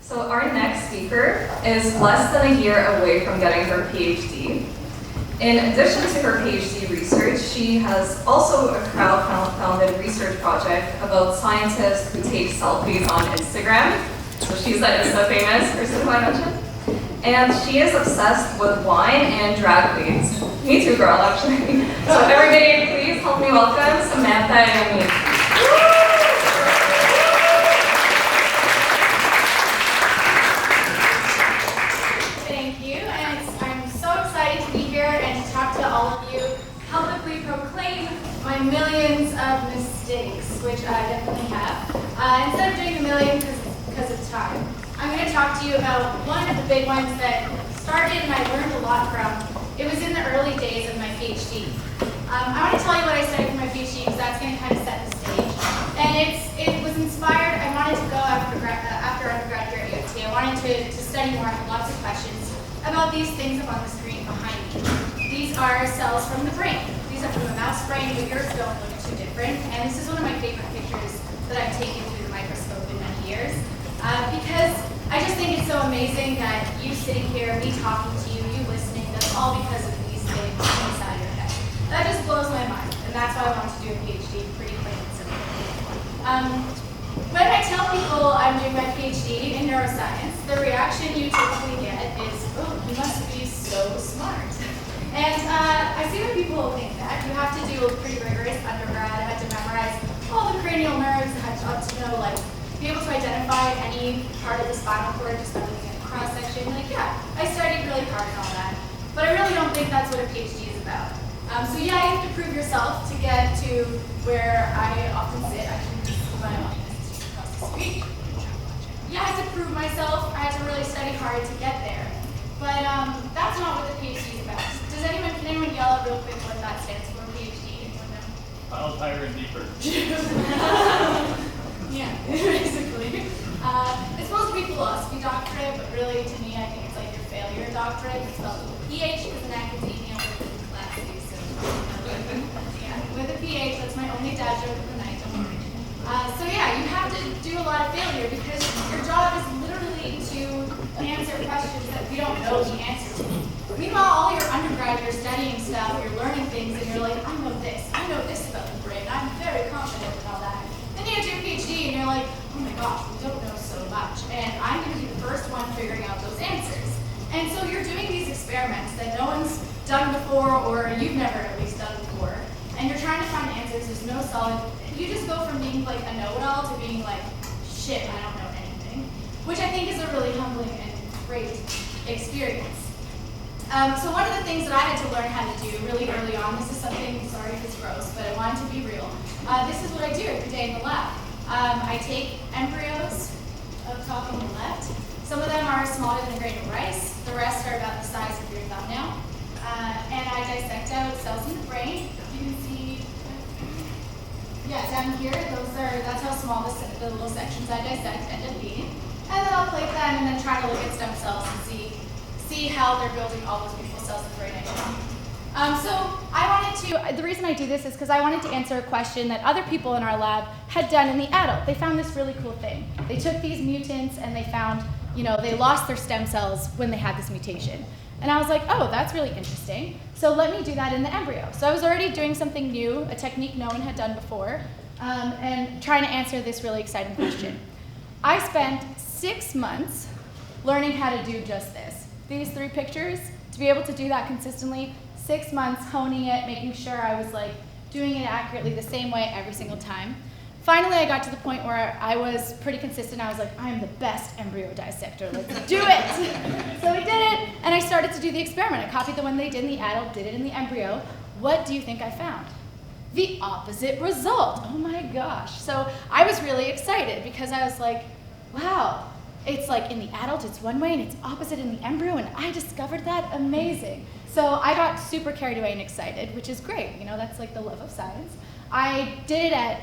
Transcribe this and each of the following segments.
So our next speaker is less than a year away from getting her PhD. In addition to her PhD research, she has also a crowd-funded research project about scientists who take selfies on Instagram. So she's the Insta famous person who I mentioned. And she is obsessed with wine and drag queens. Me too, girl, actually. So everybody, please help me welcome Samantha and Yammine. All of you publicly proclaim my millions of mistakes, which I definitely have. Instead of doing a million because of time, I'm going to talk to you about one of the big ones that started and I learned a lot from. It was in the early days of my PhD. I want to tell you what I studied for my PhD because that's going to kind of set the stage. And it was inspired. I wanted to go after undergrad here at UT. I wanted to study more. I had lots of questions about these things up on the screen behind me. These are cells from the brain. These are from the mouse brain, but yours don't look too different. And this is one of my favorite pictures that I've taken through the microscope in many years. Because I just think it's so amazing that you sitting here, me talking to you, you listening, that's all because of these things inside your head. That just blows my mind. And that's why I want to do a PhD, pretty plain and simple. When I tell people I'm doing my PhD in neuroscience, the reaction you typically get is, oh, you must be so smart. And I see that people think that. You have to do a pretty rigorous undergrad. I had to memorize all the cranial nerves. I had to know, be able to identify any part of the spinal cord just by looking at the cross-section. Yeah, I studied really hard and all that. But I really don't think that's what a PhD is about. So yeah, you have to prove yourself to get to where I often sit. I can see my office just across the street. Yeah, I had to prove myself. I had to really study hard to get there. But that's not what the PhD is about. Can anyone yell out real quick what that stands for, PhD? Anyone know? Miles higher and deeper. Yeah, basically. It's supposed to be philosophy doctorate, but really, to me, I think it's like your failure doctorate. It's spelled with a PH because in academia we're in classes. So, yeah, with a PH, that's my only dad joke of the night, don't worry. So yeah, you have to do a lot of failure because your job is literally to answer questions that we don't know the answer to. Meanwhile, all your undergrad, you're studying stuff, you're learning things, and you're like, I know this about the brain, I'm very confident and all that. Then you get to your PhD, and you're like, oh my gosh, we don't know so much, and I'm going to be the first one figuring out those answers. And so you're doing these experiments that no one's done before, or you've never at least done before, and you're trying to find answers. There's no solid. You just go from being like a know-it-all to being like, shit, I don't know anything, which I think is a really humbling and great experience. So one of the things that I had to learn how to do really early on, this is something, sorry if it's gross, but I wanted to be real. This is what I do every day in the lab. I take embryos up top on the left. Some of them are smaller than a grain of rice. The rest are about the size of your thumbnail. And I dissect out cells in the brain. You can see, yeah, down here, that's how small the little sections I dissect end up being. And then I'll plate them and then try to look at stem cells and see how they're building all those beautiful cells in the brain I found. So I wanted to, the reason I do this is because I wanted to answer a question that other people in our lab had done in the adult. They found this really cool thing. They took these mutants and they found, they lost their stem cells when they had this mutation. And I was like, oh, that's really interesting. So let me do that in the embryo. So I was already doing something new, a technique no one had done before, and trying to answer this really exciting question. I spent 6 months learning how to do just this. These 3 pictures, to be able to do that consistently, 6 months honing it, making sure I was doing it accurately the same way every single time. Finally, I got to the point where I was pretty consistent. I was like, I am the best embryo dissector, let's do it. So we did it, and I started to do the experiment. I copied the one they did in the adult, did it in the embryo. What do you think I found? The opposite result. Oh my gosh. So I was really excited because I was like, wow. It's like in the adult, it's one way, and it's opposite in the embryo, and I discovered that. Amazing. So I got super carried away and excited, which is great. That's like the love of science. I did it at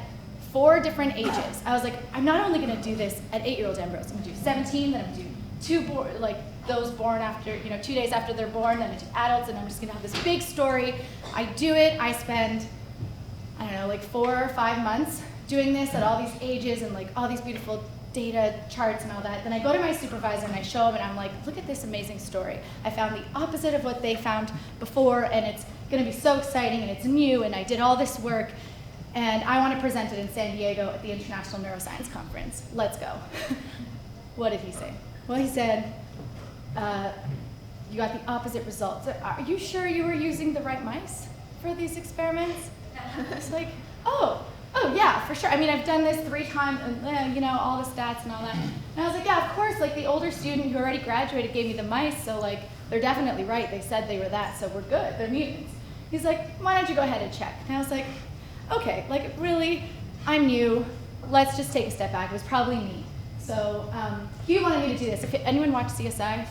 4 different ages. I was like, I'm not only going to do this at 8-year-old embryos. I'm going to do 17, then I'm going to do those born after, 2 days after they're born, then I do adults, and I'm just going to have this big story. I do it. I spend, 4 or 5 months doing this at all these ages and like all these beautiful data charts and all that. Then I go to my supervisor and I show him and I'm like, look at this amazing story. I found the opposite of what they found before, and it's gonna be so exciting and it's new, and I did all this work, and I want to present it in San Diego at the International Neuroscience Conference. Let's go. What did he say? Well, he said, you got the opposite results. Are you sure you were using the right mice for these experiments? I was like, oh yeah, for sure. I mean, I've done this 3 times, and you know, all the stats and all that. And I was like, yeah, of course, like the older student who already graduated gave me the mice, so like, they're definitely right. They said they were that, so we're good. They're mutants. He's like, why don't you go ahead and check? And I was like, okay, like really, I'm new. Let's just take a step back. It was probably me. So he wanted me to do this. If anyone watch CSI?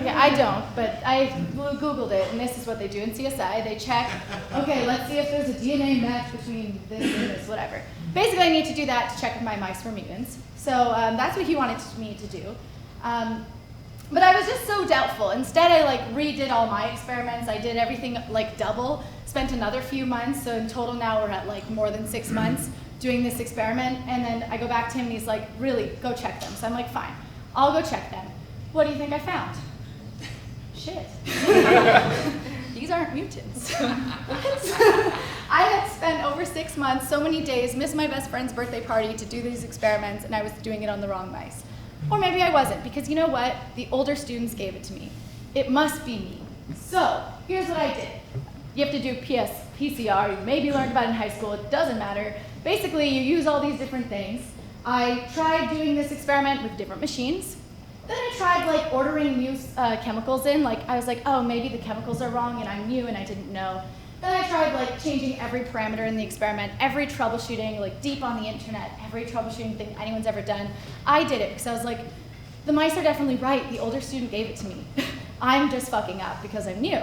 Okay, I don't, but I Googled it, and this is what they do in CSI. They check, okay, let's see if there's a DNA match between this and this, whatever. Basically, I need to do that to check if my mice were mutants. So that's what he wanted me to do. But I was just so doubtful. Instead, I like redid all my experiments. I did everything like double, spent another few months. So in total now we're at like more than 6 months doing this experiment. And then I go back to him and he's like, really, go check them. So I'm like, fine, I'll go check them. What do you think I found? Shit. These aren't mutants. What? I had spent over 6 months, so many days, missed my best friend's birthday party to do these experiments, and I was doing it on the wrong mice. Or maybe I wasn't, because you know what? The older students gave it to me. It must be me. So here's what I did. You have to do PCR, you maybe learned about it in high school, it doesn't matter. Basically, you use all these different things. I tried doing this experiment with different machines. Then I tried like ordering new chemicals in. Like I was like, oh, maybe the chemicals are wrong and I'm new and I didn't know. Then I tried like changing every parameter in the experiment, every troubleshooting, like deep on the internet, every troubleshooting thing anyone's ever done. I did it because I was like, the mice are definitely right. The older student gave it to me. I'm just fucking up because I'm new.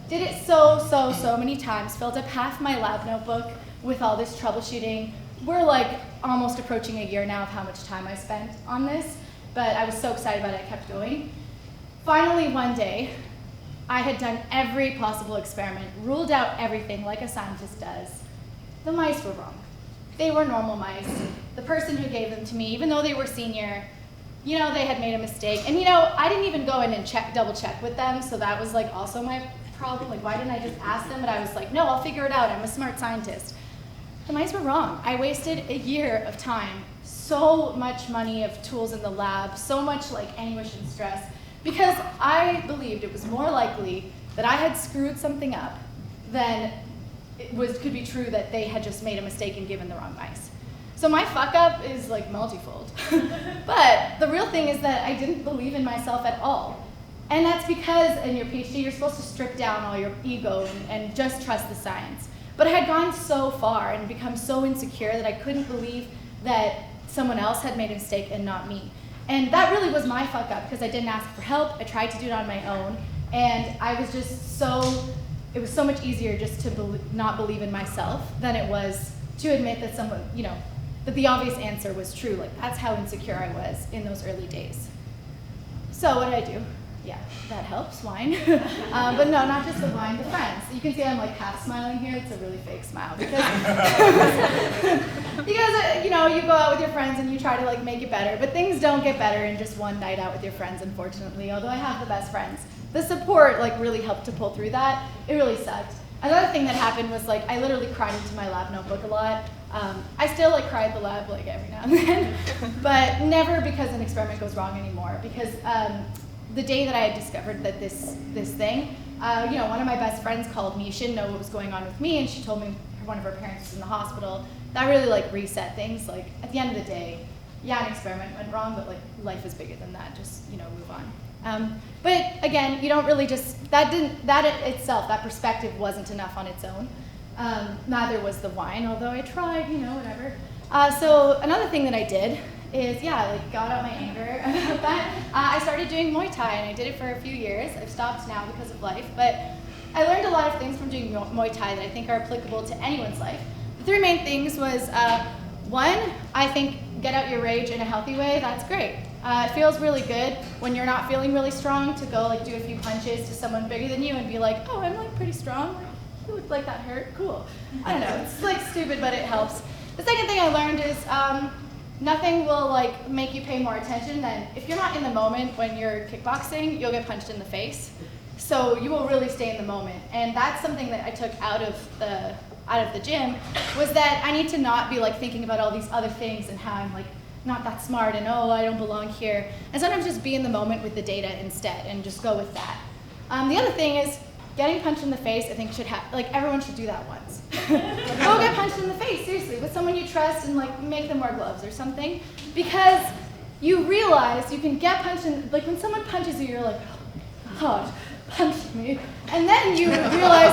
Did it so many times, filled up half my lab notebook with all this troubleshooting. We're like almost approaching a year now of how much time I spent on this, but I was so excited about it, I kept going. Finally, one day, I had done every possible experiment, ruled out everything like a scientist does. The mice were wrong. They were normal mice. The person who gave them to me, even though they were senior, you know, they had made a mistake. And you know, I didn't even go in and double check with them, so that was like also my problem. Like, why didn't I just ask them? But I was like, no, I'll figure it out. I'm a smart scientist. The mice were wrong. I wasted a year of time, so much money of tools in the lab, so much like anguish and stress, because I believed it was more likely that I had screwed something up than could be true that they had just made a mistake and given the wrong mice. So my fuck up is like multifold. But the real thing is that I didn't believe in myself at all. And that's because in your PhD, you're supposed to strip down all your ego and just trust the science. But I had gone so far and become so insecure that I couldn't believe that someone else had made a mistake and not me. And that really was my fuck up, because I didn't ask for help. I tried to do it on my own. And I was just it was so much easier just to not believe in myself than it was to admit that someone, you know, that the obvious answer was true. Like, that's how insecure I was in those early days. So what did I do? Yeah, that helps, wine. But no, not just the wine, the friends. You can see I'm like half smiling here. It's a really fake smile because, you know, you go out with your friends and you try to like make it better, but things don't get better in just one night out with your friends, unfortunately, although I have the best friends. The support like really helped to pull through that. It really sucked. Another thing that happened was like I literally cried into my lab notebook a lot. I still like cry at the lab like every now and then, but never because an experiment goes wrong anymore, because the day that I had discovered that this thing, you know, one of my best friends called me. She didn't know what was going on with me, and she told me one of her parents was in the hospital. That really like reset things. Like at the end of the day, yeah, an experiment went wrong, but like life is bigger than that. Just, you know, move on. But again, you don't really just that itself, that perspective wasn't enough on its own. Neither was the wine, although I tried, you know, whatever. So another thing that I did is, yeah, like got out my anger about that. I started doing Muay Thai, and I did it for a few years. I've stopped now because of life, but I learned a lot of things from doing Muay Thai that I think are applicable to anyone's life. The 3 main things was, one, I think get out your rage in a healthy way. That's great. It feels really good when you're not feeling really strong to go like do a few punches to someone bigger than you and be like, oh, I'm like pretty strong. Like, like that hurt? Cool. I don't know. It's like stupid, but it helps. The second thing I learned is nothing will like make you pay more attention than if you're not in the moment when you're kickboxing, you'll get punched in the face. So you will really stay in the moment. And that's something that I took out of the gym, was that I need to not be like thinking about all these other things and how I'm like not that smart and oh, I don't belong here. And sometimes just be in the moment with the data instead and just go with that. The other thing is getting punched in the face, I think like everyone should do that once. Go get punched in the face, seriously, with someone you trust and like make them wear gloves or something. Because you realize you can get punched in, like when someone punches you, you're like, oh, God, punched me. And then you realize,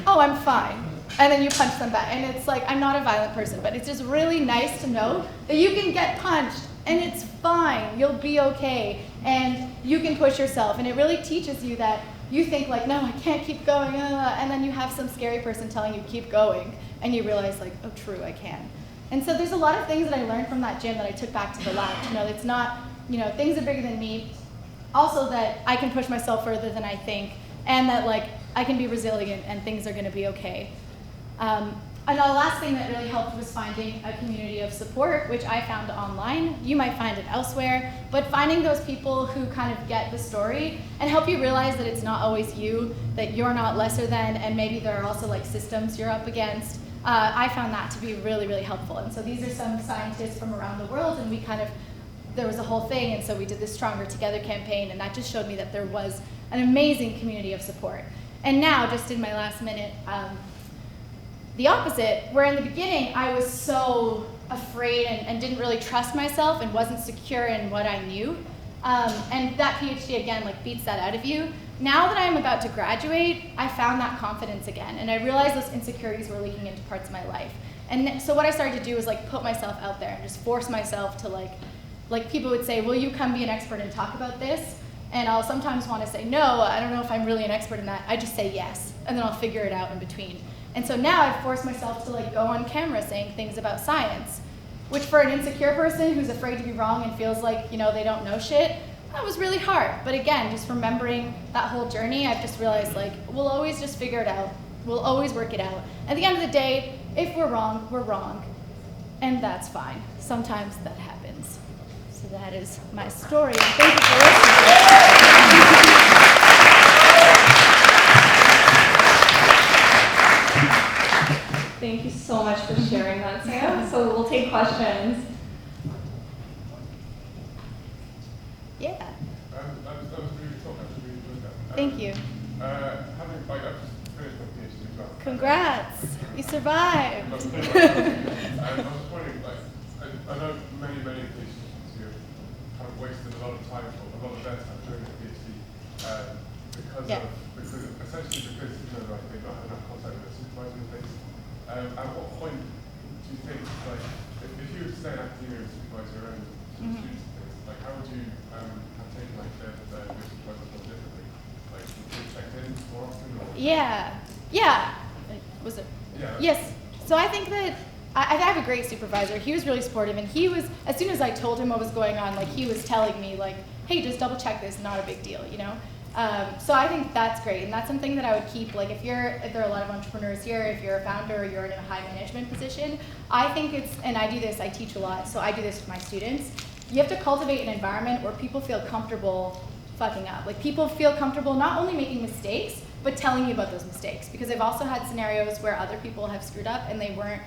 oh, I'm fine. And then you punch them back. And it's like, I'm not a violent person, but it's just really nice to know that you can get punched and it's fine. You'll be okay. And you can push yourself. And it really teaches you that you think like, no, I can't keep going. And then you have some scary person telling you keep going. And you realize like, oh, true, I can. And so there's a lot of things that I learned from that gym that I took back to the lab to know that it's not, things are bigger than me. Also that I can push myself further than I think. And that like, I can be resilient and things are gonna be okay. And the last thing that really helped was finding a community of support, which I found online. You might find it elsewhere, but finding those people who kind of get the story and help you realize that it's not always you, that you're not lesser than, and maybe there are also like systems you're up against. I found that to be really, really helpful. And so these are some scientists from around the world, and there was a whole thing, and so we did this Stronger Together campaign, and that just showed me that there was an amazing community of support. And now, just in my last minute, the opposite, where in the beginning I was so afraid and didn't really trust myself and wasn't secure in what I knew. And that PhD again like beats that out of you. Now that I'm about to graduate, I found that confidence again, and I realized those insecurities were leaking into parts of my life. And so what I started to do was like put myself out there and just force myself to like people would say, will you come be an expert and talk about this? And I'll sometimes want to say, no, I don't know if I'm really an expert in that. I just say yes, and then I'll figure it out in between. And so now I've forced myself to like go on camera saying things about science, which for an insecure person who's afraid to be wrong and feels like, they don't know shit, that was really hard. But again, just remembering that whole journey, I've just realized like, we'll always just figure it out. We'll always work it out. At the end of the day, if we're wrong, we're wrong. And that's fine. Sometimes that happens. So that is my story. And thank you for listening. Thank you so much for sharing that, Sam. So we'll take questions. Yeah. That was really cool. I really enjoyed that. Thank you. I've just finished my PhD as well. Congrats. You survived. I was just wondering, I know many PhD students who have wasted a lot of time, a lot of their time during their PhD because essentially because they've not had enough contact with their supervisor and things. At what point do you think, if you were to stay in academia and supervise your own students and things, how would you have taken their supervisors more differently? Would you check in more often? Or? Yeah. Was it? Yeah. Yes. So I think that I have a great supervisor. He was really supportive, and he was, as soon as I told him what was going on, he was telling me hey, just double check this, not a big deal, So I think that's great, and that's something that I would keep. If there are a lot of entrepreneurs here, if you're a founder or you're in a high management position, I think and I do this, I teach a lot, so I do this with my students. You have to cultivate an environment where people feel comfortable fucking up. People feel comfortable not only making mistakes, but telling you about those mistakes. Because I've also had scenarios where other people have screwed up and they weren't,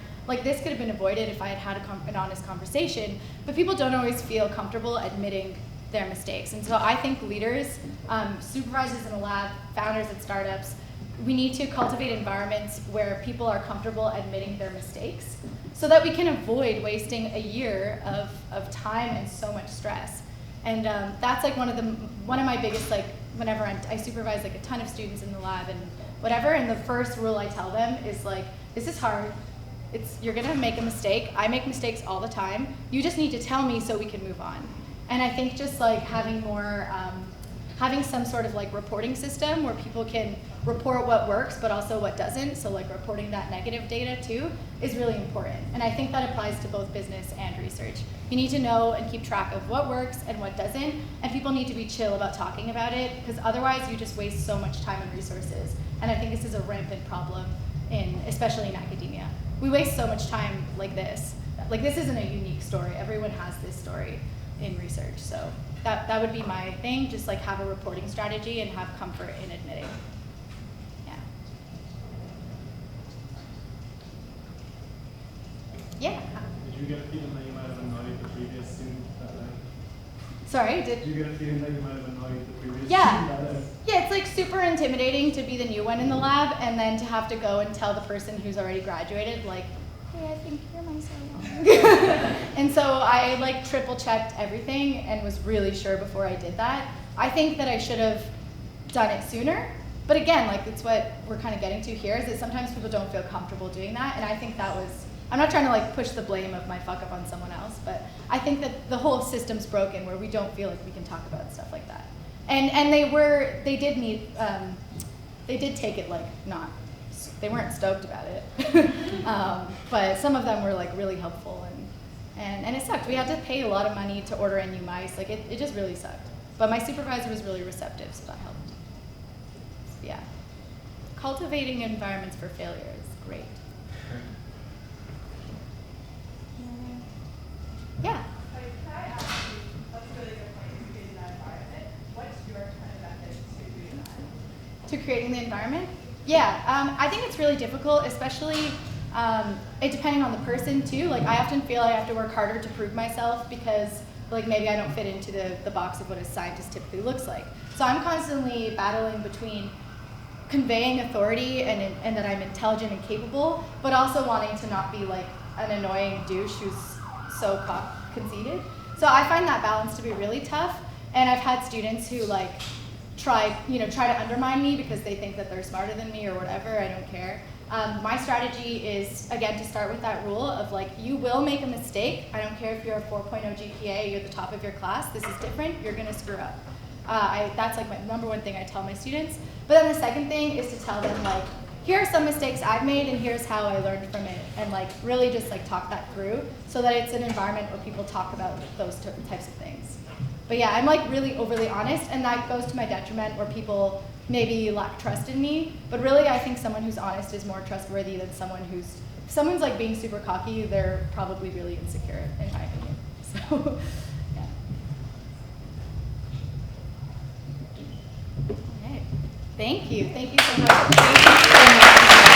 this could have been avoided if I had an honest conversation, but people don't always feel comfortable admitting their mistakes. And so I think leaders, supervisors in a lab, founders at startups, we need to cultivate environments where people are comfortable admitting their mistakes so that we can avoid wasting a year of time and so much stress. And that's one of my biggest, whenever I supervise a ton of students in the lab and whatever, and the first rule I tell them is this is hard. You're gonna make a mistake. I make mistakes all the time. You just need to tell me so we can move on. And I think just having more, having some sort of reporting system where people can report what works but also what doesn't, so reporting that negative data too, is really important. And I think that applies to both business and research. You need to know and keep track of what works and what doesn't, and people need to be chill about talking about it, because otherwise you just waste so much time and resources. And I think this is a rampant problem, especially in academia. we waste so much time like this. Like this isn't a unique story. Everyone has this story in research. So that would be my thing, just like have a reporting strategy and have comfort in admitting. Yeah. Yeah. Did you get a feeling that you might have annoyed the previous student that day? Sorry, Did you get a feeling that you might have annoyed the previous Yeah. student that day? Yeah, it's like super intimidating to be the new one in the lab and then to have to go and tell the person who's already graduated, like, hey, I think you're my so wrong. And so I like triple checked everything and was really sure before I did that. I think that I should have done it sooner. But again, like it's what we're kind of getting to here is that sometimes people don't feel comfortable doing that. And I think that was, I'm not trying to like push the blame of my fuck up on someone else, but I think that the whole system's broken where we don't feel like we can talk about stuff like that. And they did take it like not, they weren't stoked about it. But some of them were like really helpful and it sucked. We had to pay a lot of money to order in new mice. Like it just really sucked. But my supervisor was really receptive, so that helped. Yeah. Cultivating environments for failure is great. Yeah. Can I ask you, that's a really good point, is creating that environment. What's your kind of method to doing that? To creating the environment? Yeah, I think it's really difficult, especially it depending on the person too. Like I often feel I have to work harder to prove myself because like maybe I don't fit into the box of what a scientist typically looks like. So I'm constantly battling between conveying authority and that I'm intelligent and capable, but also wanting to not be like an annoying douche who's so conceited. So I find that balance to be really tough. And I've had students who like try to undermine me because they think that they're smarter than me or whatever. I don't care. My strategy is, again, to start with that rule of like, you will make a mistake. I don't care if you're a 4.0 GPA, you're the top of your class. This is different. You're going to screw up. That's like my number one thing I tell my students. But then the second thing is to tell them like, here are some mistakes I've made and here's how I learned from it. And like really just like talk that through so that it's an environment where people talk about those types of things. But yeah, I'm like really overly honest and that goes to my detriment where people maybe lack trust in me. But really I think someone who's honest is more trustworthy than someone if someone's like being super cocky, they're probably really insecure in my opinion. So yeah. All right. Thank you so much.